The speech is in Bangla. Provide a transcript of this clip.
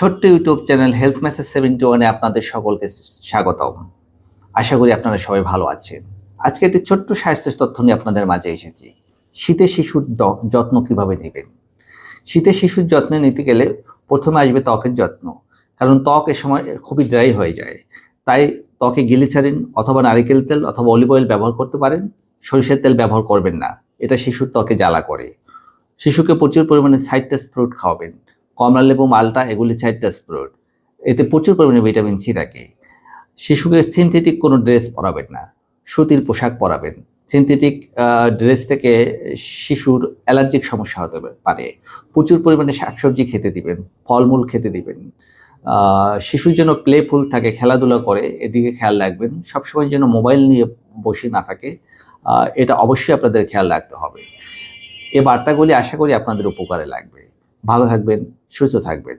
ছোট্ট ইউটিউব চ্যানেল হেলথ মেসেজ 71-এ আপনাদের সকলকে স্বাগতম। আশা করি আপনারা সবাই ভালো আছেন। আজকে একটি ছোট্ট স্বাস্থ্য তথ্য নিয়ে আপনাদের মাঝে এসেছি। শীতে শিশুর যত্ন কিভাবে নেবেন? শীতে শিশুর যত্ন নিতে গেলে প্রথমে আসবে ত্বকের যত্ন। কারণ ত্বক এ সময় খুবই ড্রাই হয়ে যায়। তাই ত্বকে গ্লিসারিন অথবা নারিকেল তেল অথবা অলিভ অয়েল ব্যবহার করতে পারেন। সরিষার তেল ব্যবহার করবেন না। এটা শিশুর ত্বকে জ্বালা করে। শিশুকে প্রচুর পরিমাণে সাইট্রাস ফ্রুট খাওয়াবেন। কমলা লেবু, মাল্টা এগুলি সাইট্রাস ফ্রুট। এতে প্রচুর পরিমাণে ভিটামিন সি থাকে। শিশুকে সিনথেটিক কোনো ড্রেস পরাবেন না। সুতির পোশাক পরাবেন। সিনথেটিক ড্রেস থেকে শিশুর অ্যালার্জিক সমস্যা হতে পারে। প্রচুর পরিমাণে শাকসবজি খেতে দিবেন, ফলমূল খেতে দিবেন। শিশু যেন প্লেফুল থাকে, খেলাধুলা করে, এদিকে খেয়াল রাখবেন। সবসময় যেন মোবাইল নিয়ে বসে না থাকে, এটা অবশ্যই আপনাদের খেয়াল রাখতে হবে। এ বার্তাগুলি আশা করি আপনাদের উপকারে লাগবে। ভালো থাকবেন, সুস্থ থাকবেন।